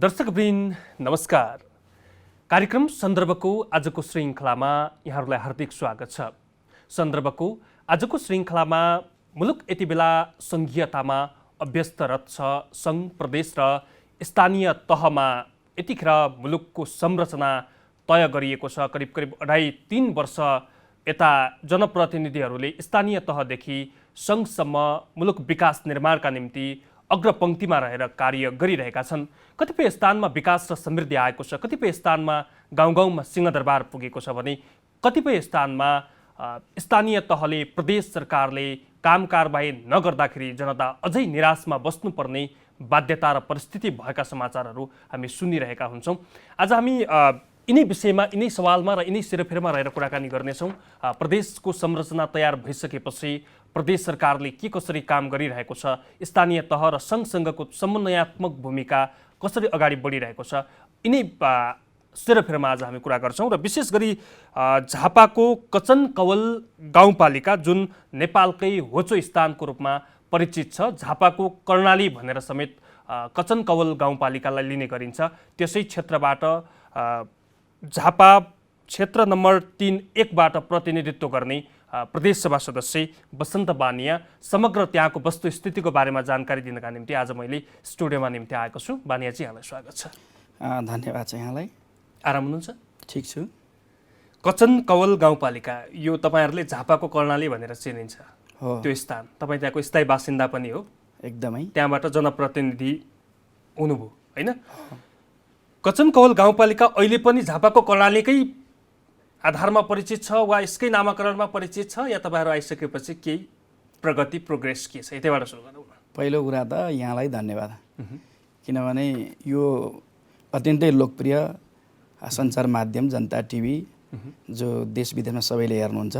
दर्शकवृन्द नमस्कार। कार्यक्रम सन्दर्भको आजको श्रृङ्खलामा यहाँहरूलाई हार्दिक स्वागत छ। सन्दर्भको आजको श्रृङ्खलामा मुलुक यति बेला सङ्घीयतामा अभ्यस्तरत छ। सङ्घ प्रदेश र स्थानीय तहमा यतिखेर मुलुकको संरचना तय गरिएको छ। करिब 2.5-3 वर्ष यता जनप्रतिनिधिहरूले स्थानीय तहदेखि सङ्घसम्म मुलुक विकास निर्माणका निम्ति अग्रपङ्क्तिमा रहेर कार्य गरिरहेका छन्। कतिपय स्थानमा विकास र समृद्धि आएको छ, कतिपय स्थानमा गाउँ गाउँमा सिंहदरबार पुगेको छ भने कतिपय स्थानमा स्थानीय तहले प्रदेश सरकारले काम कारबाही नगर्दाखेरि जनता अझै निराशमा बस्नुपर्ने बाध्यता र परिस्थिति भएका समाचारहरू हामी सुनिरहेका हुन्छौँ। आज हामी यिनै विषयमा, यिनै सवालमा र यिनै सिरफेरमा रहेर कुराकानी गर्नेछौँ। प्रदेशको संरचना तयार भइसकेपछि प्रदेश सरकारले के कसरी काम गरिरहेको छ, स्थानीय तह र सङ्घसँगको समन्वयात्मक भूमिका कसरी अगाडि बढिरहेको छ, यिनै सिरफेरमा आज हामी कुरा गर्छौँ। र विशेष गरी झापाको कचनकवल गाउँपालिका जुन नेपालकै होचो स्थानको रूपमा परिचित छ, झापाको कर्णाली भनेर समेत कचनकवल गाउँपालिकालाई लिने गरिन्छ। त्यसै क्षेत्रबाट झापा क्षेत्र नम्बर 3-1बाट प्रतिनिधित्व गर्ने प्रदेशसभा सदस्य बसन्त बानिया समग्र त्यहाँको वस्तुस्थितिको बारेमा जानकारी दिनका निम्ति आज मैले स्टुडियोमा निम्ति आएको छु। बानियाजी, यहाँलाई स्वागत छ। धन्यवाद छ यहाँलाई। आराम हुनुहुन्छ? ठिक छु। कचनकवल गाउँपालिका यो तपाईँहरूले झापाको कर्णाली भनेर चिनिन्छ हो, त्यो स्थान। तपाईँ त्यहाँको स्थायी बासिन्दा पनि हो। एकदमै। त्यहाँबाट जनप्रतिनिधि हुनुभयो होइन? कचनकवल गाउँपालिका अहिले पनि झापाको कर्णालीकै आधारमा परिचित छ वा यसकै नामाकरणमा परिचित छ, या तपाईँहरू आइसकेपछि केही प्रगति प्रोग्रेस के छ? यतैबाट सुरु गरौँ न। पहिलो कुरा त यहाँलाई धन्यवाद, किनभने यो अत्यन्तै लोकप्रिय सञ्चार माध्यम जनता टिभी जो देश विदेशमा सबैले हेर्नुहुन्छ,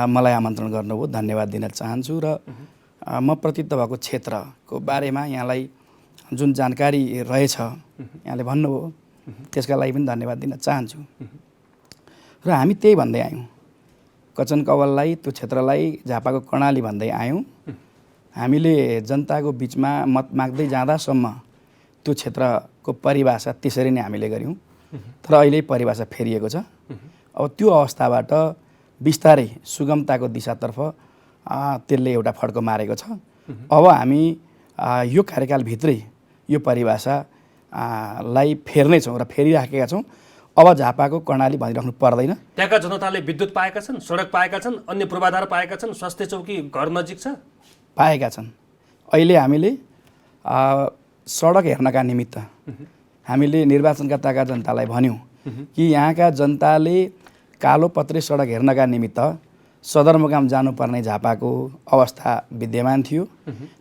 मलाई आमन्त्रण गर्नुभयो, धन्यवाद दिन चाहन्छु। र म प्रतिनिधित्व भएको क्षेत्रको बारेमा यहाँलाई जुन जानकारी रहेछ यहाँले भन्नुभयो, त्यसका लागि पनि धन्यवाद दिन चाहन्छु। र हामी त्यही भन्दै आयौँ, कचनकवललाई, त्यो क्षेत्रलाई झापाको कर्णाली भन्दै आयौँ। हामीले जनताको बिचमा मत माग्दै जाँदासम्म त्यो क्षेत्रको परिभाषा त्यसरी नै हामीले गऱ्यौँ। तर अहिले परिभाषा फेरिएको छ। अब त्यो अवस्थाबाट बिस्तारै सुगमताको दिशातर्फ त्यसले एउटा फड्को मारेको छ। अब हामी यो कार्यकालभित्रै यो परिभाषालाई फेर्नेछौँ र फेरिराखेका छौँ। अब झापाको कर्णाली भनिराख्नु पर्दैन। त्यहाँका जनताले विद्युत पाएका छन्, सडक पाएका छन्, अन्य पूर्वाधार पाएका छन्, स्वास्थ्य चौकी घर नजिक छ, पाएका छन्। अहिले हामीले सडक हेर्नका निमित्त हामीले निर्वाचनका ताका जनतालाई भन्यौँ कि यहाँका जनताले कालोपत्रे सडक हेर्नका निमित्त सदरमुकाम जानुपर्ने झापाको अवस्था विद्यमान थियो।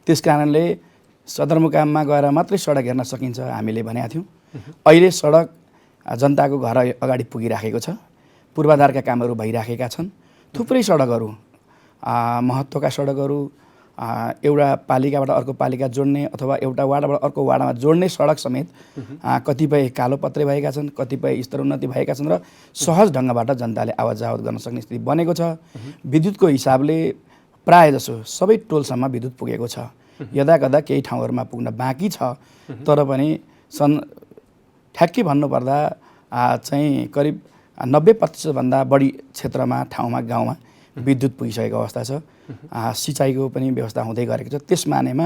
त्यस कारणले सदरमुकाममा गएर मात्रै सडक हेर्न सकिन्छ हामीले भनेका थियौँ। अहिले सडक जनताको घर अगाडि पुगिराखेको छ। पूर्वाधारका कामहरू भइराखेका छन्। थुप्रै सडकहरू, महत्त्वका सडकहरू, एउटा पालिकाबाट अर्को पालिका जोड्ने अथवा एउटा वार्डबाट अर्को वार्डमा जोड्ने सडक समेत कतिपय कालोपत्रे भएका छन्, कतिपय स्तरोन्नति भएका छन् र सहज ढङ्गबाट जनताले आवत जावत गर्न सक्ने स्थिति बनेको छ। विद्युतको हिसाबले प्रायःजसो सबै टोलसम्म विद्युत पुगेको छ। यदाकदा केही ठाउँहरूमा पुग्न बाँकी छ, तर पनि ठ्याक्कै भन्नुपर्दा चाहिँ करिब 90% बढी क्षेत्रमा, ठाउँमा, गाउँमा विद्युत पुगिसकेको अवस्था छ। सिँचाइको पनि व्यवस्था हुँदै गरेको छ। त्यस मानेमा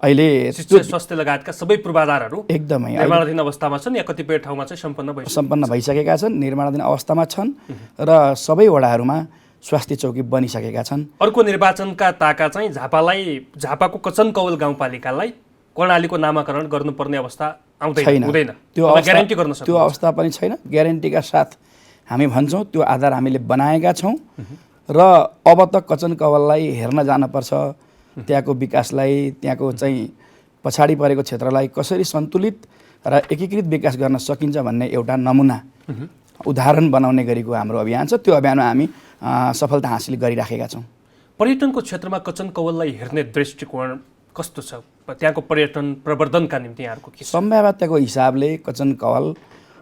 अहिले स्वास्थ्य लगायतका सबै पूर्वाधारहरू एकदमै निर्माणाधीन अवस्थामा छन् या कतिपय ठाउँमा चाहिँ सम्पन्न भइसकेका छन्, निर्माणाधीन अवस्थामा छन् र सबै वडाहरूमा स्वास्थ्य चौकी बनिसकेका छन्। अर्को निर्वाचनका ताका चाहिँ झापाको कचनकवल गाउँपालिकालाई कर्णालीको नामाकरण गर्नुपर्ने अवस्था हुँदैन। त्यो अवस्था पनि छैन। ग्यारेन्टीका साथ हामी भन्छौँ, त्यो आधार हामीले बनाएका छौँ र अब त कचनकवललाई हेर्न जानुपर्छ। त्यहाँको विकासलाई, त्यहाँको चाहिँ पछाडि परेको क्षेत्रलाई कसरी सन्तुलित र एकीकृत विकास गर्न सकिन्छ भन्ने एउटा नमुना उदाहरण बनाउने गरेको हाम्रो अभियान छ। त्यो अभियानमा हामी सफलता हासिल गरिराखेका छौँ। पर्यटनको क्षेत्रमा कचनकवललाई हेर्ने दृष्टिकोण कस्तो छ? त्यहाँको पर्यटन प्रवर्धनका निम्ति यहाँहरूको के सम्भाव्यताको हिसाबले कचनकवल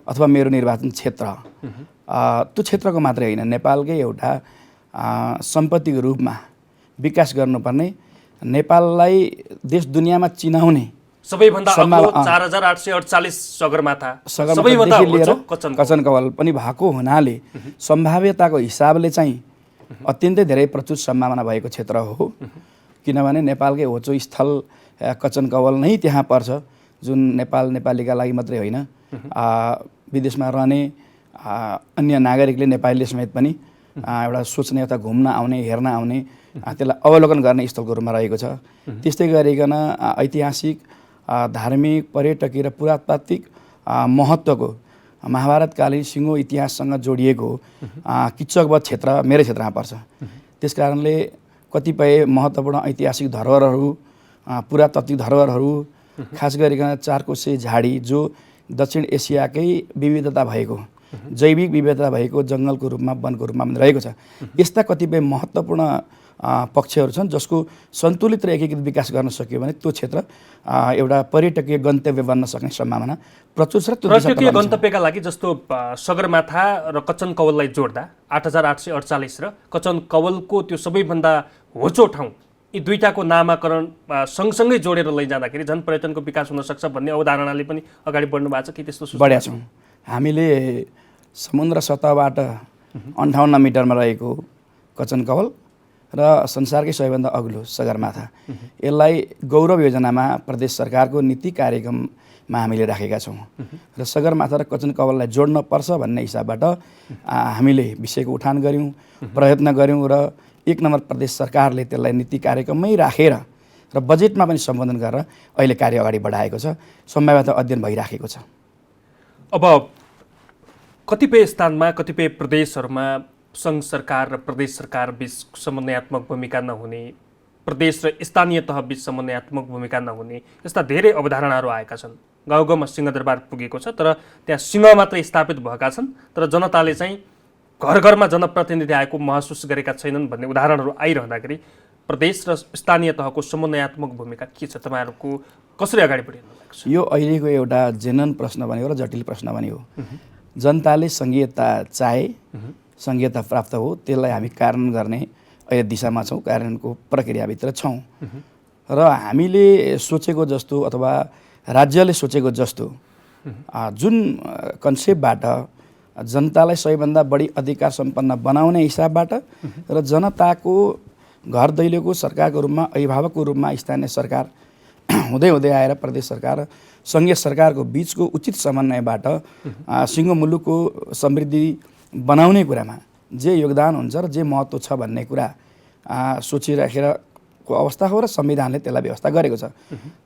अथवा मेरो निर्वाचन क्षेत्र त्यो क्षेत्रको मात्रै होइन, नेपालकै एउटा सम्पत्तिको रूपमा विकास गर्नुपर्ने, नेपाललाई देश दुनियाँमा चिनाउने सबैभन्दा सम्भाव- अग्लो 4848 सगरमाथा सगरमाथादेखि लिएर कचन कचनकवल पनि भएको हुनाले सम्भाव्यताको हिसाबले चाहिँ अत्यन्तै धेरै प्रचुर सम्भावना भएको क्षेत्र हो। किनभने नेपालकै होचो स्थल कचनकवल नै त्यहाँ पर्छ, जुन नेपालीका लागि मात्रै होइन, विदेशमा रहने अन्य नागरिकले नेपालीले समेत पनि एउटा सोच्ने अथवा घुम्न आउने, हेर्न आउने, त्यसलाई अवलोकन गर्ने स्थलको रूपमा रहेको छ। त्यस्तै गरिकन ऐतिहासिक, धार्मिक, पर्यटकीय र पुरातात्विक महत्त्वको महाभारतकालीन सिङ्गो इतिहाससँग जोडिएको किच्चकवध क्षेत्र मेरै क्षेत्रमा पर्छ। त्यस कारणले कतिपय महत्त्वपूर्ण ऐतिहासिक धरोहरहरू, पुरातात्विक धरोहरहरू, खास गरिकन चारकोसे झाडी जो दक्षिण एसियाकै विविधता भएको, जैविक विविधता भएको जङ्गलको रूपमा, वनको रूपमा पनि रहेको छ। यस्ता कतिपय महत्त्वपूर्ण पक्षहरू छन् जसको सन्तुलित र एकीकृत विकास गर्न सक्यो भने त्यो क्षेत्र एउटा पर्यटकीय गन्तव्य बन्न सक्ने सम्भावना प्रचुर छ। पर्यटकीय गन्तव्यका लागि जस्तो सगरमाथा र कचनकवललाई जोड्दा 8848 र कचनकवलको त्यो सबैभन्दा होचो ठाउँ, यी दुईटाको नामाकरण सँगसँगै जोडेर लैजाँदाखेरि झन् पर्यटनको विकास हुन सक्छ भन्ने अवधारणाले पनि अगाडि बढ्नु भएको छ कि त्यस्तो? बढ्या छौँ हामीले। समुद्र सतहबाट 58 मिटरमा रहेको कचनकवल र संसारकै सबैभन्दा अग्लो सगरमाथा, यसलाई गौरव योजनामा प्रदेश सरकारको नीति कार्यक्रममा हामीले राखेका छौँ र सगरमाथा र कचनकवललाई जोड्न पर्छ भन्ने हिसाबबाट हामीले विषयको उठान गऱ्यौँ, प्रयत्न गऱ्यौँ र 1 नम्बर प्रदेश सरकारले त्यसलाई नीति कार्यक्रममै राखेर र बजेटमा पनि सम्बोधन गरेर अहिले कार्य अगाडि बढाएको छ। सम्भाव्यता अध्ययन भइराखेको छ। अब कतिपय स्थानमा, कतिपय प्रदेशहरूमा सङ्घ सरकार र प्रदेश सरकार बीच समन्वयात्मक भूमिका नहुने, प्रदेश र स्थानीय तह बीच समन्वयात्मक भूमिका नहुने, यस्ता धेरै अवधारणाहरू आएका छन्। गाउँ गाउँमा सिंहदरबार पुगेको छ, तर त्यहाँ सिंह मात्रै स्थापित भएका छन्, तर जनताले चाहिँ घर घरमा जनप्रतिनिधि आएको महसुस गरेका छैनन् भन्ने उदाहरणहरू आइरहँदाखेरि प्रदेश र स्थानीय तहको समन्वयात्मक भूमिका के छ, तपाईँहरूको कसरी अगाडि बढिरहनु भएको छ? यो अहिलेको एउटा जेनरल प्रश्न पनि हो र जटिल प्रश्न पनि हो। जनताले सङ्घीयता चाहे, सङ्घीयता प्राप्त हो, त्यसलाई हामी कार्यान्वयन गर्ने अहिले दिशामा छौँ, कार्यान्वयनको प्रक्रियाभित्र छौँ र हामीले सोचेको जस्तो अथवा राज्यले सोचेको जस्तो जुन कन्सेप्टबाट जनतालाई सबैभन्दा बढी अधिकार सम्पन्न बनाउने हिसाबबाट र जनताको घर दैलोको सरकारको रूपमा, अभिभावकको रूपमा स्थानीय सरकार हुँदै हुँदै आएर प्रदेश सरकार र सङ्घीय सरकारको बिचको उचित समन्वयबाट सिङ्गो मुलुकको समृद्धि बनाउने कुरामा जे योगदान हुन्छ र जे महत्त्व छ भन्ने कुरा सोचिराखेरको अवस्था हो र संविधानले त्यसलाई व्यवस्था गरेको छ।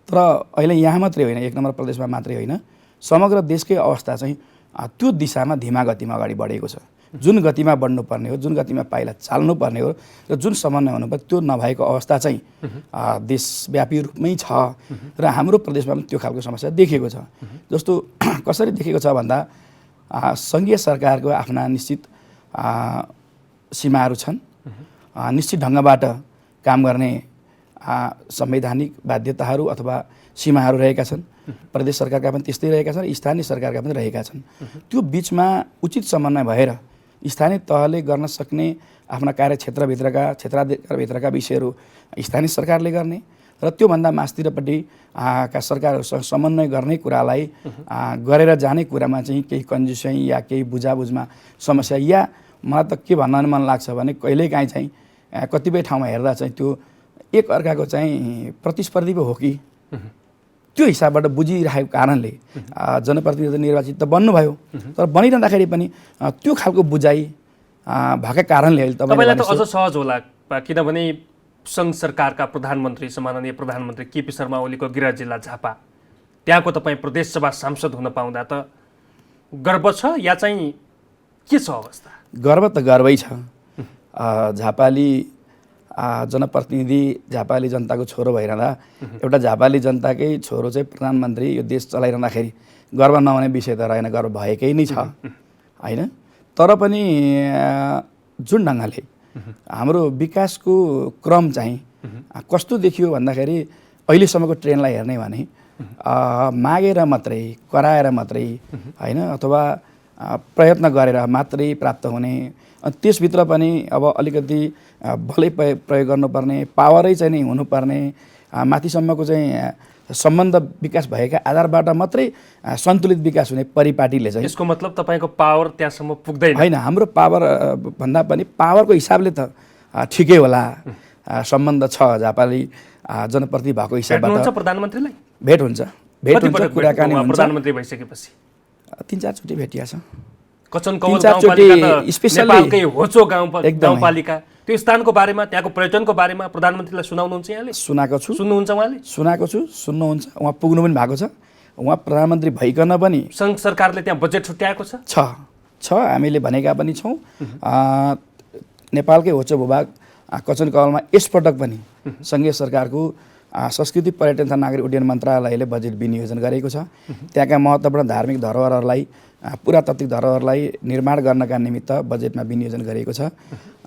तर अहिले यहाँ मात्रै होइन, 1 नम्बर प्रदेशमा मात्रै होइन, समग्र देशकै अवस्था चाहिँ त्यो दिशामा धीमा गतिमा अगाडि बढेको छ। जुन गतिमा बढ्नुपर्ने हो, जुन गतिमा पाइला चाल्नुपर्ने हो र जुन समन्वय हुनुपर्छ त्यो नभएको अवस्था चाहिँ देशव्यापी रूपमै छ र हाम्रो प्रदेशमा पनि त्यो खालको समस्या देखिएको छ। जस्तो कसरी देखेको छ भन्दा सङ्घीय सरकारको आफ्ना निश्चित सीमाहरू छन्, निश्चित ढङ्गबाट काम गर्ने संवैधानिक बाध्यताहरू अथवा सीमाहरू रहेका छन्। प्रदेश सरकारका पनि त्यस्तै रहेका छन्, स्थानीय सरकारका पनि रहेका छन्। त्यो बिचमा उचित समन्वय भएर स्थानीय तहले गर्न सक्ने आफ्ना क्षेत्राधिकारभित्रका विषयहरू स्थानीय सरकारले गर्ने र त्योभन्दा मास्तिरपट्टि का सरकारहरूसँग समन्वय गर्ने कुरालाई गरेर जाने कुरामा चाहिँ केही कन्जुसै या केही बुझाबुझमा समस्या, या मलाई त के भन्न मन लाग्छ भने कहिलेकाहीँ चाहिँ कतिपय ठाउँमा हेर्दा चाहिँ त्यो एक अर्काको चाहिँ प्रतिस्पर्धी पो हो कि त्यो हिसाबबाट बुझिरहेको कारणले जनप्रतिनिधि निर्वाचित त बन्नुभयो, तर बनिरहँदाखेरि पनि त्यो खालको बुझाइ भएका कारणले अहिले तपाईँलाई त अझ सहज होला, किनभने सङ्घ सरकारका प्रधानमन्त्री सम्माननीय प्रधानमन्त्री केपी शर्मा ओलीको गृह जिल्ला झापा, त्यहाँको तपाईँ प्रदेशसभा सांसद हुन पाउँदा त गर्व छ या चाहिँ के छ अवस्था? गर्व त गर्वै छ। झापाली जनप्रतिनिधि, झापाली जनताको छोरो भइरहँदा एउटा झापाली जनताकै छोरो चाहिँ प्रधानमन्त्री यो देश चलाइरहँदाखेरि गर्व नहुने विषय त रहेन, गर्व भएकै नै छ होइन। तर पनि जुन ढङ्गले हाम्रो विकासको क्रम चाहिँ कस्तो देखियो भन्दाखेरि अहिलेसम्मको ट्रेन्डलाई हेर्ने भने मागेर मात्रै, कराएर मात्रै होइन, अथवा प्रयत्न गरेर मात्रै प्राप्त हुने, त्यसभित्र पनि अब अलिकति बलै प्रयोग गर्नुपर्ने, पावरै चाहिँ नै हुनुपर्ने, माथिसम्मको चाहिँ सम्बन्ध विकास भएका आधारबाट मात्रै सन्तुलित विकास हुने परिपाटीले चाहिँ यसको मतलब तपाईँको पावर त्यहाँसम्म पुग्दैन होइन। हाम्रो पावर भन्दा पनि पावरको हिसाबले त ठिकै होला, सम्बन्ध छ झापाली जनप्रति भएको हिसाबबाट। भेट्नुहुन्छ प्रधानमन्त्रीलाई? भेट हुन्छ, कुराकानी हुन्छ। प्रधानमन्त्री भइसकेपछि 3-4 चोटि भेटिया छ। कचनकवल 3-4 चोटि गाउँपालिका त स्पेशली नेपालकै होचो गाउँपालिका, त्यो स्थानको बारेमा, त्यहाँको पर्यटनको बारेमा प्रधानमन्त्रीलाई सुनाउनुहुन्छ यहाँले? सुनाएको छु, सुन्नुहुन्छ उहाँले? सुनाएको छु, सुन्नुहुन्छ। उहाँ पुग्नु पनि भएको छ। उहाँ प्रधानमन्त्री भइकन पनि सङ्घ सरकारले त्यहाँ बजेट छुट्याएको छ। हामीले भनेका पनि छौँ। नेपालकै होचो भूभाग कचनकवलमा यसपटक पनि सङ्घीय सरकारको संस्कृति पर्यटन तथा नागरिक उड्डयन मन्त्रालयले बजेट विनियोजन गरेको छ। त्यहाँका महत्त्वपूर्ण धार्मिक धरोहरहरूलाई, पुरातात्विक धरोहरलाई निर्माण गर्नका निमित्त बजेटमा विनियोजन गरेको छ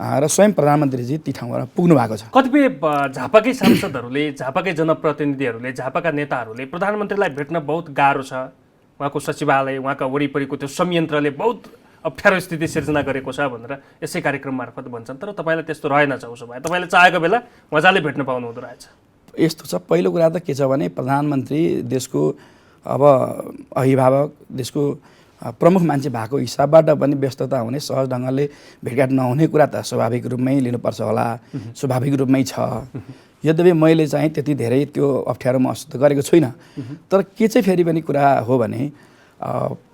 र स्वयं प्रधानमन्त्रीजी ती ठाउँमा पुग्नु भएको छ। कतिपय झापाकै सांसदहरूले, झापाकै जनप्रतिनिधिहरूले, झापाका नेताहरूले प्रधानमन्त्रीलाई भेट्न बहुत गाह्रो छ, उहाँको सचिवालय, उहाँका वरिपरिको त्यो संयन्त्रले बहुत अप्ठ्यारो स्थिति सिर्जना गरेको छ भनेर यसै कार्यक्रम मार्फत भन्छन्। तर तपाईँलाई त्यस्तो रहेनछ, उसो भए तपाईँले चाहेको बेला मजाले भेट्न पाउनु हुँदो रहेछ। यस्तो छ, पहिलो कुरा त के छ भने प्रधानमन्त्री देशको अब अभिभावक, देशको प्रमुख मान्छे भएको हिसाबबाट पनि व्यस्तता हुने, सहज ढङ्गले भेटघाट नहुने कुरा त स्वाभाविक रूपमै लिनुपर्छ होला, स्वाभाविक रूपमै छ। यद्यपि मैले चाहिँ त्यति धेरै त्यो अप्ठ्यारो महसुस गरेको छुइनँ। तर के चाहिँ फेरि पनि कुरा हो भने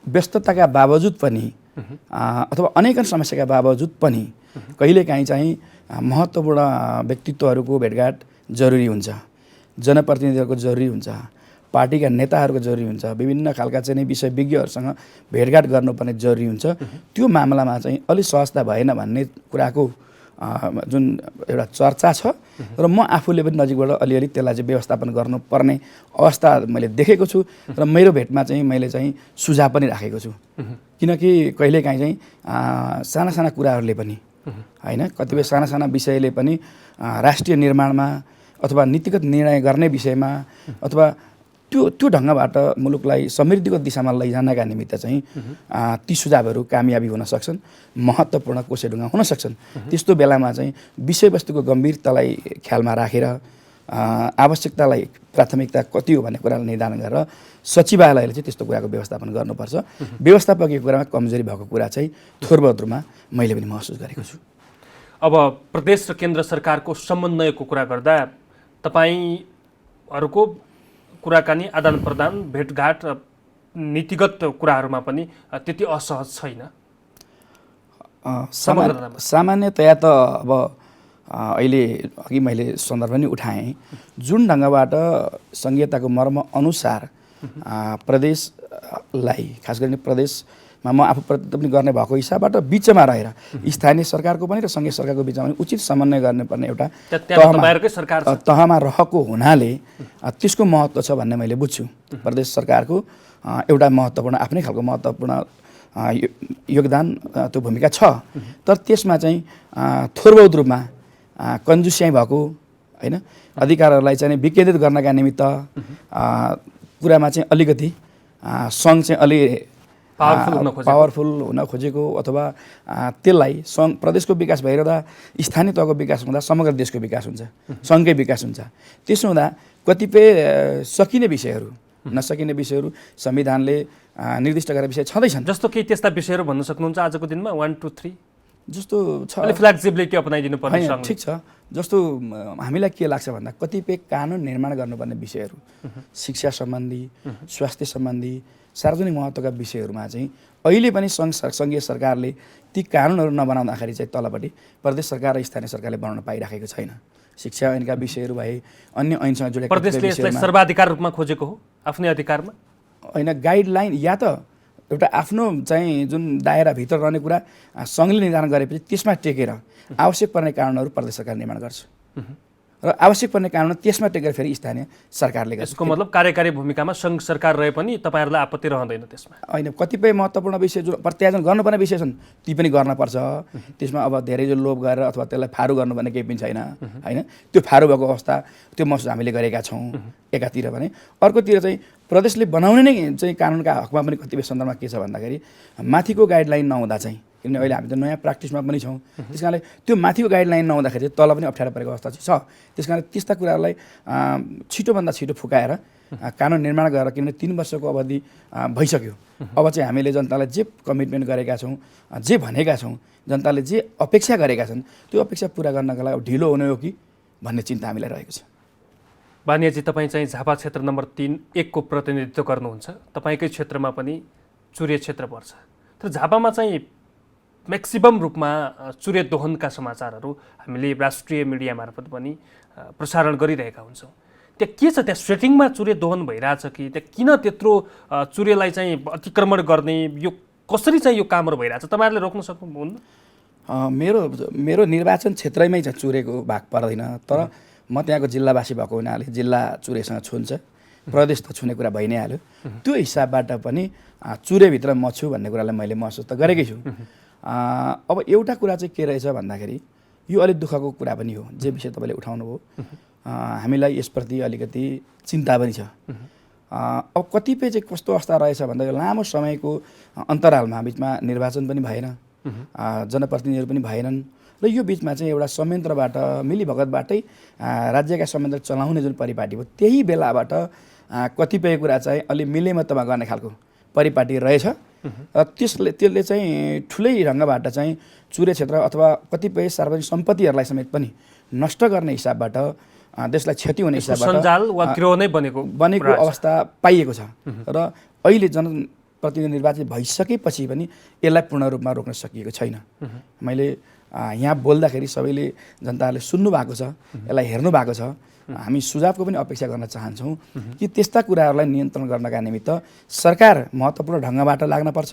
व्यस्तताका बावजुद पनि अथवा अनेक समस्याका बावजुद पनि कहिलेकाहीँ चाहिँ महत्त्वपूर्ण व्यक्तित्वहरूको भेटघाट जरुरी हुन्छ, जनप्रतिनिधिहरूको जरुरी हुन्छ, पार्टीका नेताहरूको जरुरी हुन्छ, विभिन्न खालका चाहिँ विषय विज्ञहरूसँग भेटघाट गर्नुपर्ने जरुरी हुन्छ। त्यो मामलामा चाहिँ अलिक सहजता भएन भन्ने कुराको जुन एउटा चर्चा छ र म आफूले पनि नजिकबाट अलिअलि त्यसलाई चाहिँ व्यवस्थापन गर्नुपर्ने अवस्था मैले देखेको छु र मेरो भेटमा चाहिँ मैले चाहिँ सुझाव पनि राखेको छु। किनकि कहिलेकाहीँ चाहिँ साना साना कुराहरूले पनि होइन, कतिपय साना साना विषयले पनि राष्ट्रिय निर्माणमा अथवा नीतिगत निर्णय गर्ने विषयमा अथवा त्यो ढङ्गबाट मुलुकलाई समृद्धिको दिशामा लैजानका निमित्त चाहिँ ती सुझावहरू कामयाबी हुन सक्छन्, महत्त्वपूर्ण कोसेढुङ्गा हुन सक्छन्। त्यस्तो बेलामा चाहिँ विषयवस्तुको गम्भीरतालाई ख्यालमा राखेर आवश्यकतालाई प्राथमिकता कति हो भन्ने कुरालाई निर्धारण गरेर सचिवालयले चाहिँ त्यस्तो कुराको व्यवस्थापन गर्नुपर्छ। व्यवस्थापकीय कुरामा कमजोरी भएको कुरा चाहिँ थोरबहुतमा मैले पनि महसुस गरेको छु। अब प्रदेश र केन्द्र सरकारको समन्वयको कुरा गर्दा तपाईँहरूको कुराकानी, आदान प्रदान, भेटघाट, नीतिगत कुराहरूमा पनि त्यति असहज छैन? सामान्यतया त अब अहिले अघि मैले सन्दर्भ पनि उठाएँ, जुन ढङ्गबाट संहिताको मर्म अनुसार प्रदेशलाई, खास गरी प्रदेशमा म आफू पनि गर्ने भएको हिसाबबाट बिचमा रहेर स्थानीय सरकारको पनि र सङ्घीय सरकारको बिचमा पनि उचित समन्वय गर्नुपर्ने एउटा तहमा रहेको हुनाले त्यसको महत्त्व छ भन्ने मैले बुझ्छु। प्रदेश सरकारको एउटा महत्त्वपूर्ण, आफ्नै खालको महत्त्वपूर्ण योगदान, त्यो भूमिका छ। तर त्यसमा चाहिँ थोरबहुत रूपमा कन्जुस्याइ भएको होइन, अधिकारहरूलाई चाहिँ विकेन्द्रित गर्नका निमित्त कुरामा चाहिँ अलिकति सङ्घ चाहिँ अलि पावरफुल हुन खोजेको अथवा त्यसलाई सङ्घ प्रदेशको विकास भइरहँदा स्थानीय तहको विकास हुँदा समग्र देशको विकास हुन्छ, सङ्घकै विकास हुन्छ। त्यसो हुँदा कतिपय सकिने विषयहरू, नसकिने विषयहरू संविधानले निर्दिष्ट गरेका विषय छँदैछन्। जस्तो केही त्यस्ता विषयहरू भन्न सक्नुहुन्छ आजको दिनमा? 1 2 3 जस्तो छ, फ्लेक्सिबिलिटी अपनाइदिनु पर्ने। ठिक छ। जस्तो हामीलाई के लाग्छ भन्दा कतिपय कानुन निर्माण गर्नुपर्ने विषयहरू, शिक्षा सम्बन्धी, स्वास्थ्य सम्बन्धी, सार्वजनिक महत्त्वका विषयहरूमा चाहिँ अहिले पनि सङ्घीय सरकारले ती कानुनहरू नबनाउँदाखेरि चाहिँ तलपट्टि प्रदेश सरकार र स्थानीय सरकारले बनाउन पाइराखेको छैन। शिक्षा ऐनका विषयहरू भए, अन्य ऐनसँग जोडेका प्रदेशले यसलाई सर्वाधिकार रूपमा खोजेको हो आफ्नै अधिकारमा? होइन, गाइडलाइन या त एउटा आफ्नो चाहिँ जुन दायराभित्र रहने कुरा सङ्घले निर्धारण गरेपछि त्यसमा टेकेर आवश्यक पर्ने कानुनहरू प्रदेश सरकार निर्माण गर्छ र आवश्यक पर्ने कानुन त्यसमा टेकेर फेरि स्थानीय सरकारले गर्छ। यसको मतलब कार्यकारी भूमिकामा सङ्घ सरकार रहे पनि तपाईँहरूलाई आपत्ति रहँदैन त्यसमा? होइन, कतिपय महत्त्वपूर्ण विषय जो प्रत्यायोजन गर्नुपर्ने विषय छन् ती पनि गर्नुपर्छ। त्यसमा अब धेरै जो लोभ गरेर अथवा त्यसलाई फारू गर्नुपर्ने केही पनि छैन होइन। त्यो फारू भएको अवस्था त्यो महसुस हामीले गरेका छौँ एकातिर भने। अर्कोतिर चाहिँ प्रदेशले बनाउने नै चाहिँ कानुनका हकमा पनि कतिपय सन्दर्भमा के छ भन्दाखेरि माथिको गाइडलाइन नहुँदा चाहिँ, किनभने अहिले हामी त नयाँ प्र्याक्टिसमा पनि छौँ, त्यस कारणले त्यो माथिको गाइडलाइन नहुँदाखेरि चाहिँ तल पनि अप्ठ्यारो परेको अवस्था चाहिँ छ। त्यस कारण त्यस्ता कुराहरूलाई छिटोभन्दा छिटो फुकाएर कानुन निर्माण गरेर, किनभने 3 वर्षको अवधि भइसक्यो। अब चाहिँ हामीले जनतालाई जे कमिटमेन्ट गरेका छौँ, जे भनेका छौँ, जनताले जे अपेक्षा गरेका छन् त्यो अपेक्षा पुरा गर्नका लागि ढिलो हुने हो कि भन्ने चिन्ता हामीलाई रहेको छ। बानियाजी, तपाईँ चाहिँ झापा क्षेत्र नम्बर 3-1 को प्रतिनिधित्व गर्नुहुन्छ। तपाईँकै क्षेत्रमा पनि चुरे क्षेत्र पर्छ, तर झापामा चाहिँ म्याक्सिमम रूपमा चुरे दोहनका समाचारहरू हामीले राष्ट्रिय मिडिया मार्फत पनि प्रसारण गरिरहेका हुन्छौँ। त्यहाँ के छ, त्यहाँ सेटिङमा चुरे दोहन भइरहेछ कि त्यहाँ किन त्यत्रो चुरेलाई चाहिँ अतिक्रमण गर्ने, यो कसरी चाहिँ यो कामहरू भइरहेछ, तपाईँहरूले रोक्न सक्नुहुन्न? मेरो निर्वाचन क्षेत्रमै चाहिँ चुरेको भाग पर्दैन, तर म त्यहाँको जिल्लावासी भएको हुनाले जिल्ला चुरेसँग छुन्छ, प्रदेश त छुने कुरा भइ नै हाल्यो। त्यो हिसाबबाट पनि चुरेभित्र म छु भन्ने कुरालाई मैले महसुस त गरेकै छु। अब एउटा कुरा चाहिँ के रहेछ भन्दाखेरि यो अलिक दुःखको कुरा पनि हो, जे विषय तपाईँले उठाउनु भयो। हामीलाई यसप्रति अलिकति चिन्ता पनि छ। अब कतिपय चाहिँ कस्तो अवस्था रहेछ भन्दा लामो समयको अन्तरालमा बिचमा निर्वाचन पनि भएन, जनप्रतिनिधिहरू पनि भएनन्, र यो बिचमा चाहिँ एउटा संयन्त्रबाट मिलीभगतबाटै राज्यका संयन्त्र चलाउने जुन परिपाटी हो, त्यही बेलाबाट कतिपय कुरा चाहिँ अलि मिलेमतमा गर्ने खालको परिपाटी रहेछ। र त्यसले चाहिँ ठुलै ढङ्गबाट चाहिँ चुरे क्षेत्र अथवा कतिपय सार्वजनिक सम्पत्तिहरूलाई समेत पनि नष्ट गर्ने हिसाबबाट, देशलाई क्षति हुने हिसाबबाट सञ्जाल वा गिरोह नै बनेको अवस्था पाइएको छ। र अहिले जनप्रतिनिधि निर्वाचित भइसकेपछि पनि यसलाई पूर्ण रूपमा रोक्न सकिएको छैन। मैले यहाँ बोल्दाखेरि सबैले, जनताहरूले सुन्नु भएको छ, यसलाई हेर्नु भएको छ। हामी सुझावको पनि अपेक्षा गर्न चाहन्छौँ कि त्यस्ता कुराहरूलाई नियन्त्रण गर्नका निमित्त सरकार महत्त्वपूर्ण ढङ्गबाट लाग्नुपर्छ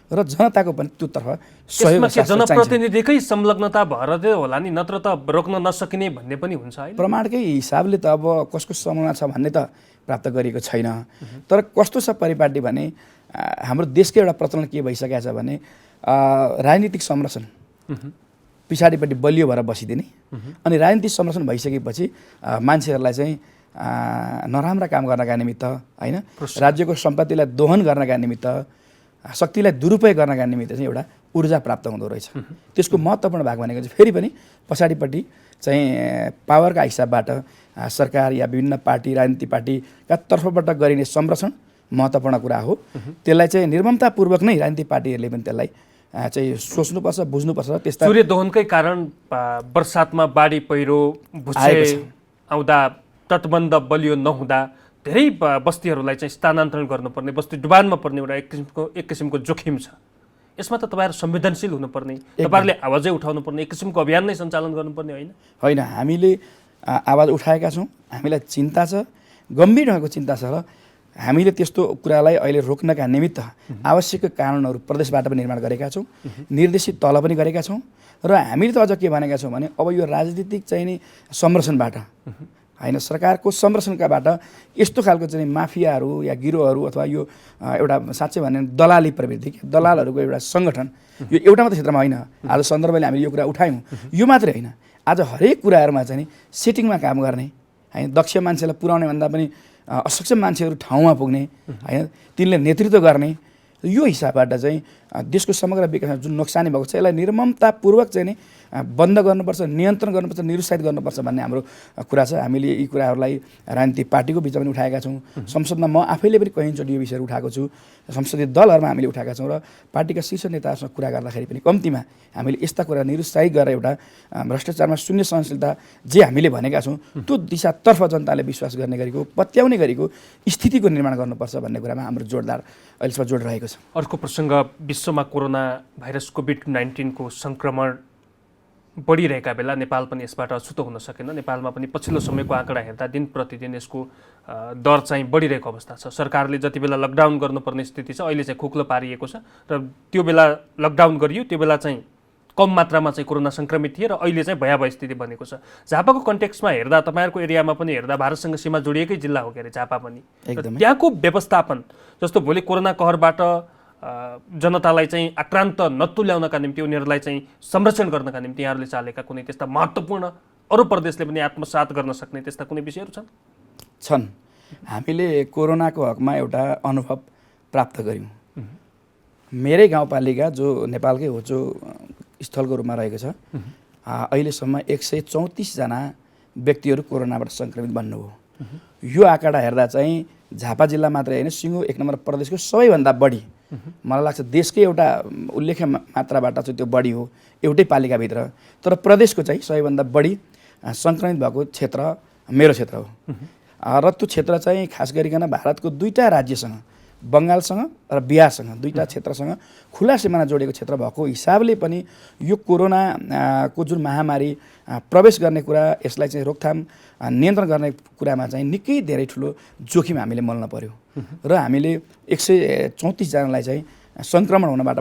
र जनताको पनि त्योतर्फ सहयोग चाहिन्छ। जनप्रतिनिधिकै संलग्नता भएर चाहिँ होला नि, नत्र त रोक्न नसकिने भन्ने पनि हुन्छ। प्रमाणकै हिसाबले त अब कसको संलग्न छ भन्ने त प्राप्त गरिएको छैन। तर कस्तो छ परिपाटी भने हाम्रो देशकै एउटा प्रचलन के भइसकेको छ भने राजनीतिक संरक्षण पछाडिपट्टि बलियो भएर बसिदिने, अनि राजनीतिक संरक्षण भइसकेपछि मान्छेहरूलाई चाहिँ नराम्रा काम गर्नका निमित्त, होइन, राज्यको सम्पत्तिलाई दोहन गर्नका निमित्त, शक्तिलाई दुरुपयोग गर्नका निमित्त चाहिँ एउटा ऊर्जा प्राप्त हुँदो रहेछ। त्यसको महत्त्वपूर्ण भाग भनेको चाहिँ फेरि पनि पछाडिपट्टि चाहिँ पावरका हिसाबबाट सरकार या विभिन्न पार्टी, राजनीतिक पार्टीका तर्फबाट गरिने संरक्षण महत्त्वपूर्ण कुरा हो। त्यसलाई चाहिँ निर्ममतापूर्वक नै राजनीतिक पार्टीहरूले पनि त्यसलाई चाहिँ सोच्नुपर्छ, बुझ्नुपर्छ। त्यस्ता चुरे दोहनकै कारण बर्सातमा बाढी पहिरो भुसे आउँदा, तटबन्ध बलियो नहुँदा धेरै बस्तीहरूलाई चाहिँ स्थानान्तरण गर्नुपर्ने, बस्ती डुबानमा पर्ने एउटा एक किसिमको जोखिम छ। यसमा त तपाईँहरू संवेदनशील हुनुपर्ने, तपाईँहरूले आवाजै उठाउनुपर्ने, एक किसिमको अभियान नै सञ्चालन गर्नुपर्ने होइन? होइन, हामीले आवाज उठाएका छौँ, हामीलाई चिन्ता छ, गम्भीर ढङ्गको चिन्ता छ, र हामीले त्यस्तो कुरालाई अहिले रोक्नका निमित्त आवश्यक कानुनहरू प्रदेशबाट पनि निर्माण गरेका छौँ, निर्देशित तल पनि गरेका छौँ। र हामीले त अझ के भनेका छौँ भने अब यो राजनीतिक चाहिँ नि संरक्षणबाट, होइन, सरकारको संरक्षणकाबाट यस्तो खालको चाहिँ माफियाहरू या गिरोहहरू अथवा यो एउटा साँच्चै भने दलाली प्रवृत्ति, दलालहरूको एउटा सङ्गठन, यो एउटा मात्रै क्षेत्रमा होइन। आज सन्दर्भले हामीले यो कुरा उठायौँ, यो मात्रै होइन, आज हरेक कुराहरूमा चाहिँ नि सेटिङमा काम गर्ने, होइन, दक्ष मान्छेलाई पुर्याउने भन्दा पनि असक्षम मान्छेहरू ठाउँमा पुग्ने, होइन, तिनले नेतृत्व गर्ने, यो हिसाबबाट चाहिँ देशको समग्र विकासमा जुन नोक्सानी भएको छ यसलाई निर्ममतापूर्वक चाहिँ नि बन्द गर्नुपर्छ, नियन्त्रण गर्नुपर्छ, निरुत्साहित गर्नुपर्छ भन्ने हाम्रो कुरा छ। हामीले यी कुराहरूलाई राजनीतिक पार्टीको बिचमा पनि उठाएका छौँ, संसदमा म आफैले पनि कहीँचोटि यो विषयहरू उठाएको छु, संसदीय दलहरूमा हामीले उठाएका छौँ, र पार्टीका शीर्ष नेताहरूसँग कुरा गर्दाखेरि पनि कम्तीमा हामीले यस्ता कुरा निरुत्साहित गरेर एउटा भ्रष्टाचारमा शून्य सहनशीलता जे हामीले भनेका छौँ त्यो दिशातर्फ जनताले विश्वास गर्ने गरेको, पत्याउने गरेको स्थितिको निर्माण गर्नुपर्छ भन्ने कुरामा हाम्रो जोडदार अहिलेसम्म जोड रहेको छ। अर्को प्रसङ्ग, विश्वमा कोरोना भाइरस कोभिड-19 को सङ्क्रमण बढिरहेका बेला नेपाल पनि यसबाट अछुतो हुन सकेन। नेपालमा पनि पछिल्लो समयको आँकडा हेर्दा दिन प्रतिदिन यसको दर चाहिँ बढिरहेको अवस्था छ। सरकारले जति बेला लकडाउन गर्नुपर्ने स्थिति छ अहिले चाहिँ खोक्लो पारिएको छ, र त्यो बेला लकडाउन गरियो त्यो बेला चाहिँ कम मात्रामा चाहिँ कोरोना सङ्क्रमित थिए, र अहिले चाहिँ भयावह स्थिति बनेको छ। झापाको कन्टेक्स्टमा हेर्दा, तपाईँहरूको एरियामा पनि हेर्दा भारतसँग सीमा जोडिएकै जिल्ला हो के अरे झापा पनि, त्यहाँको व्यवस्थापन जस्तो भोलि कोरोना कहरबाट जनतालाई चाहिँ आक्रान्त नतुल्याउनका निम्ति, उनीहरूलाई चाहिँ संरक्षण गर्नका निम्ति यहाँहरूले चालेका कुनै त्यस्ता महत्त्वपूर्ण अरू प्रदेशले पनि आत्मसात गर्न सक्ने त्यस्ता कुनै विषयहरू छन्? हामीले कोरोनाको हकमा एउटा अनुभव प्राप्त गऱ्यौँ। मेरै गाउँपालिका जो नेपालकै होचो स्थलको रूपमा रहेको छ, अहिलेसम्म 134 जना व्यक्तिहरू कोरोनाबाट सङ्क्रमित बन्नुभयो। यो आँकडा हेर्दा चाहिँ झापा जिल्ला मात्रै होइन, सिङ्गो 1 नम्बर प्रदेशको सबैभन्दा बढी, मलाई लाग्छ देशकै एउटा उल्लेख्य मात्राबाट चाहिँ त्यो बढी हो एउटै पालिकाभित्र। तर प्रदेशको चाहिँ सबैभन्दा बढी सङ्क्रमित भएको क्षेत्र मेरो क्षेत्र हो। र त्यो क्षेत्र चाहिँ खास गरिकन भारतको 2टा राज्यसँग, बङ्गालसँग र बिहारसँग, 2टा क्षेत्रसँग खुला सिमाना जोडेको क्षेत्र भएको हिसाबले पनि यो कोरोनाको जुन महामारी प्रवेश गर्ने कुरा, यसलाई चाहिँ रोकथाम नियन्त्रण गर्ने कुरामा चाहिँ निकै धेरै ठुलो जोखिम हामीले मोल्न पर्यो। र हामीले 134 जनालाई चाहिँ सङ्क्रमण हुनबाट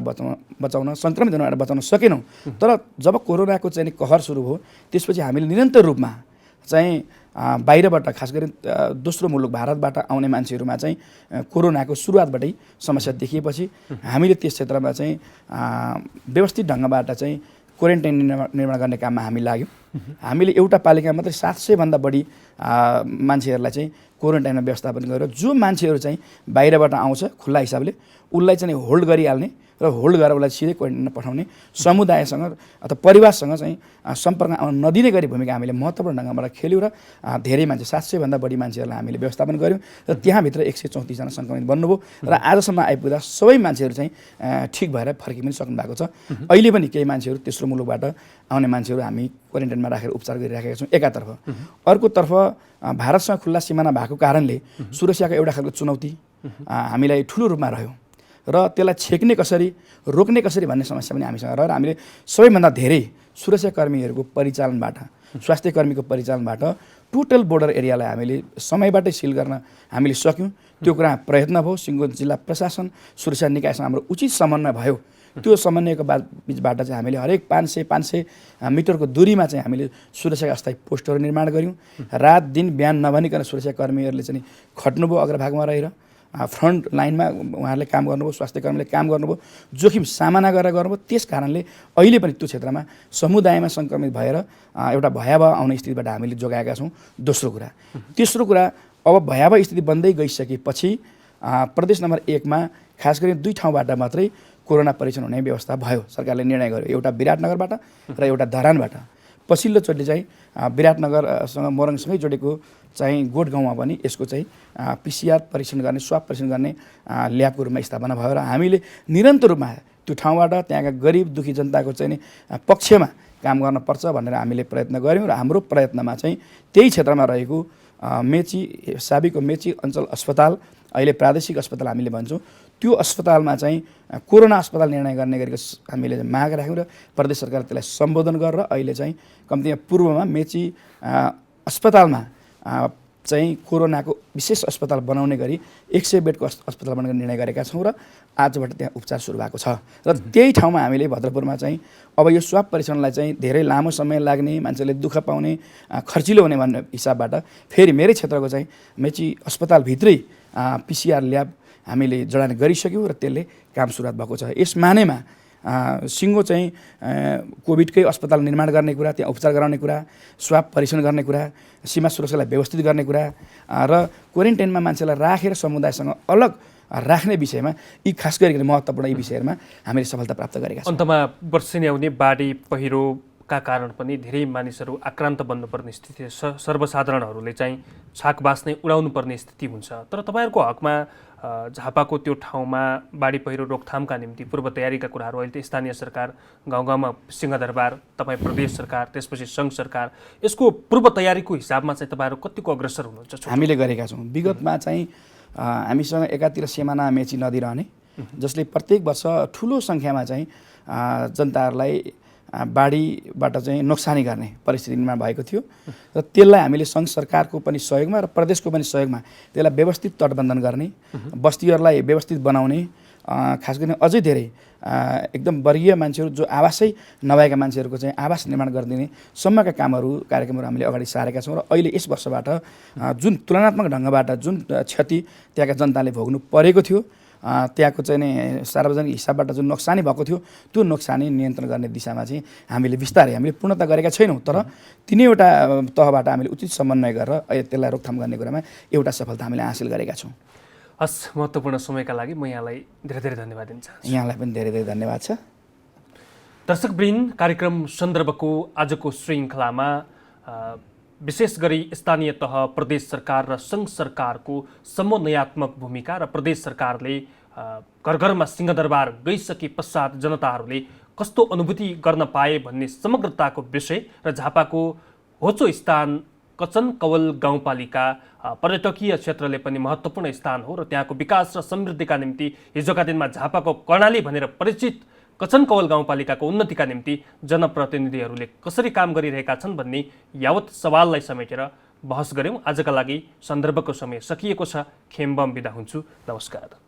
बचाउन सङ्क्रमित हुनबाट बचाउन सकेनौँ। तर जब कोरोनाको चाहिँ कहर सुरु भयो, त्यसपछि हामीले निरन्तर रूपमा चाहिँ बाहिरबाट, खास गरी दोस्रो मुलुक भारतबाट आउने मान्छेहरूमा चाहिँ कोरोनाको सुरुवातबाटै समस्या देखिएपछि हामीले त्यस क्षेत्रमा चाहिँ व्यवस्थित ढङ्गबाट चाहिँ क्वारेन्टाइन निर्माण गर्ने काममा हामी लाग्यौँ। हामीले एउटा पालिका मात्रै 700 भन्दा बढी मान्छेहरूलाई चाहिँ क्वारेन्टाइनमा व्यवस्थापन गरेर जो मान्छेहरू चाहिँ बाहिरबाट आउँछ खुल्ला हिसाबले उसलाई चाहिँ होल्ड गरिहाल्ने र होल्ड गरेर उसलाई सिधै क्वारेन्टाइनमा पठाउने, समुदायसँग अथवा परिवारसँग चाहिँ सम्पर्क आउन नदिने गरी भूमिका हामीले महत्त्वपूर्ण ढङ्गबाट खेल्यौँ र धेरै मान्छे 700 भन्दा बढी मान्छेहरूलाई हामीले व्यवस्थापन गऱ्यौँ र त्यहाँभित्र 134 जना सङ्क्रमित बन्नुभयो र आजसम्म आइपुग्दा सबै मान्छेहरू चाहिँ ठिक भएर फर्कि पनि सक्नु भएको छ। अहिले पनि केही मान्छेहरू तेस्रो मुलुकबाट आउने मान्छेहरू हामी क्वारेन्टाइनमा राखेर उपचार गरिराखेका छौँ एकातर्फ। अर्कोतर्फ भारतसँग खुल्ला सिमाना भएको कारणले सुरक्षाको एउटा खालको चुनौती हामीलाई ठुलो रूपमा रह्यो र त्यसलाई छेक्ने कसरी, रोक्ने कसरी भन्ने समस्या पनि हामीसँग रह्यो र हामीले सबैभन्दा धेरै सुरक्षाकर्मीहरूको परिचालनबाट, स्वास्थ्यकर्मीको परिचालनबाट टोटल बोर्डर एरियालाई हामीले समयबाटै सिल गर्न हामीले सक्यौँ। त्यो कुरा प्रयत्न भयो। सिङ्गो जिल्ला प्रशासन, सुरक्षा निकायसँग हाम्रो उचित समन्वय भयो। त्यो समन्वयको बिचबाट चाहिँ हामीले हरेक 500 मिटरको दूरीमा चाहिँ हामीले सुरक्षाका अस्थायी पोस्टहरू निर्माण गऱ्यौँ। रात दिन बिहान नभनिकन सुरक्षाकर्मीहरूले चाहिँ खट्नुभयो, अग्रभागमा रहेर फ्रन्ट लाइनमा उहाँहरूले काम गर्नुभयो, स्वास्थ्यकर्मीले काम गर्नुभयो, जोखिम सामना गरेर गर्नुभयो। त्यस कारणले अहिले पनि त्यो क्षेत्रमा समुदायमा सङ्क्रमित भएर एउटा भयावह आउने स्थितिबाट हामीले जोगाएका छौँ। दोस्रो कुरा। तेस्रो कुरा, अब भयावह स्थिति बन्दै गइसकेपछि प्रदेश नम्बर 1 मा खास गरी 2 ठाउँबाट मात्रै कोरोना परीक्षण हुने व्यवस्था भयो। सरकारले निर्णय गर्यो, एउटा विराटनगरबाट र एउटा धरानबाट। पछिल्लोचोटि चाहिँ विराटनगरसँग मोरङसँगै जोडेको चाहिँ गोठ गाउँमा पनि यसको चाहिँ PCR परीक्षण गर्ने, स्वाब परीक्षण गर्ने ल्याबको रूपमा स्थापना भयो र हामीले निरन्तर रूपमा त्यो ठाउँबाट त्यहाँका गरिब दुखी जनताको चाहिँ पक्षमा काम गर्नुपर्छ भनेर हामीले प्रयत्न गऱ्यौँ र हाम्रो प्रयत्नमा चाहिँ त्यही क्षेत्रमा रहेको साबीको मेची अञ्चल अस्पताल, अहिले प्रादेशिक अस्पताल हामीले भन्छौँ, त्यो अस्पतालमा चाहिँ कोरोना अस्पताल निर्णय गर्ने गरेको हामीले माग राख्यौँ र प्रदेश सरकार त्यसलाई सम्बोधन गरेर अहिले चाहिँ कम्तीमा पूर्वमा मेची अस्पतालमा चाहिँ कोरोनाको विशेष अस्पताल बनाउने गरी 100 बेडको अस्पताल बनाउने निर्णय गरेका छौँ र आजबाट त्यहाँ उपचार सुरु भएको छ। र त्यही ठाउँमा हामीले भद्रपुरमा चाहिँ अब यो स्वाब परीक्षणलाई चाहिँ धेरै लामो समय लाग्ने, मान्छेले दुःख पाउने, खर्चिलो हुने भन्ने हिसाबबाट फेरि मेरै क्षेत्रको चाहिँ मेची अस्पतालभित्रै PCR ल्याब हामीले जडान गरिसक्यौँ र त्यसले काम सुरुवात भएको छ। यस मानेमा सिङ्गो चाहिँ कोभिडकै अस्पताल निर्माण गर्ने कुरा, त्यहाँ उपचार गराउने कुरा, स्वाब परीक्षण गर्ने कुरा, सीमा सुरक्षालाई व्यवस्थित गर्ने कुरा र क्वारेन्टाइनमा मान्छेलाई राखेर समुदायसँग अलग राख्ने विषयमा यी खास गरिकन महत्त्वपूर्ण यी विषयहरूमा हामीले सफलता प्राप्त गरेका छौँ। अन्तमा वर्षेनी आउने बाढी पहिरोका कारण पनि धेरै मानिसहरू आक्रान्त बन्नुपर्ने स्थिति, सर्वसाधारणहरूले चाहिँ छाकबास नै उडाउनु पर्ने स्थिति हुन्छ। तर तपाईँहरूको हकमा झापाको त्यो ठाउँमा बाढी पहिरो रोकथामका निम्ति पूर्व तयारीका कुराहरू अहिले स्थानीय सरकार, गाउँ गाउँमा सिंहदरबार, तपाईँ प्रदेश सरकार, त्यसपछि सङ्घ सरकार, यसको पूर्व तयारीको हिसाबमा चाहिँ तपाईँहरू कतिको अग्रसर हुनुहुन्छ? हामीले गरेका छौँ। विगतमा चाहिँ हामीसँग एकातिर सिमाना मेची नदी रहने, जसले प्रत्येक वर्ष ठुलो सङ्ख्यामा चाहिँ जनताहरूलाई बाढीबाट चाहिँ नोक्सानी गर्ने परिस्थिति निर्माण भएको थियो र त्यसलाई हामीले सङ्घ सरकारको पनि सहयोगमा र प्रदेशको पनि सहयोगमा त्यसलाई व्यवस्थित तटबन्धन गर्ने, बस्तीहरूलाई व्यवस्थित बनाउने, खास गरी अझै धेरै एकदम वर्गीय मान्छेहरू जो आवासै नभएका मान्छेहरूको चाहिँ आवास निर्माण गरिदिने सम्मका कार्यक्रमहरू हामीले अगाडि सारेका छौँ र अहिले यस वर्षबाट जुन तुलनात्मक ढङ्गबाट जुन क्षति त्यहाँका जनताले भोग्नु परेको थियो, त्यहाँको चाहिँ नि सार्वजनिक हिसाबबाट जुन नोक्सानी भएको थियो, त्यो नोक्सानी नियन्त्रण गर्ने दिशामा चाहिँ हामीले बिस्तारै, हामीले पूर्णता गरेका छैनौँ, तर तिनैवटा तहबाट हामीले उचित समन्वय गरेर त्यसलाई रोकथाम गर्ने कुरामा एउटा सफलता हामीले हासिल गरेका छौँ। हस्, महत्त्वपूर्ण समयका लागि म यहाँलाई धेरै धेरै धन्यवाद दिन चाहन्छु। यहाँलाई पनि धेरै धेरै धन्यवाद छ। दर्शकवृन्द, कार्यक्रम सन्दर्भको आजको श्रृङ्खलामा विशेष गरी स्थानीय तह प्रदेश सरकार र सङ्घ सरकारको समन्वयात्मक भूमिका र प्रदेश सरकारले घर घरमा सिंहदरबार गइसके पश्चात जनताहरूले कस्तो अनुभूति गर्न पाए भन्ने समग्रताको विषय र झापाको होचो स्थान कचन कवल गाउँपालिका पर्यटकीय क्षेत्रले पनि महत्त्वपूर्ण स्थान हो र त्यहाँको विकास र समृद्धिका निम्ति हिजोका दिनमा झापाको कर्णाली भनेर परिचित कचन कवल गाउँपालिकाको उन्नतिका निम्ति जनप्रतिनिधिहरूले कसरी काम गरिरहेका छन् भन्ने यावत सवाललाई समेटेर बहस गऱ्यौँ। आजका लागि सन्दर्भको समय सकिएको छ। खेम्बम बिदा हुन्छु। नमस्कार।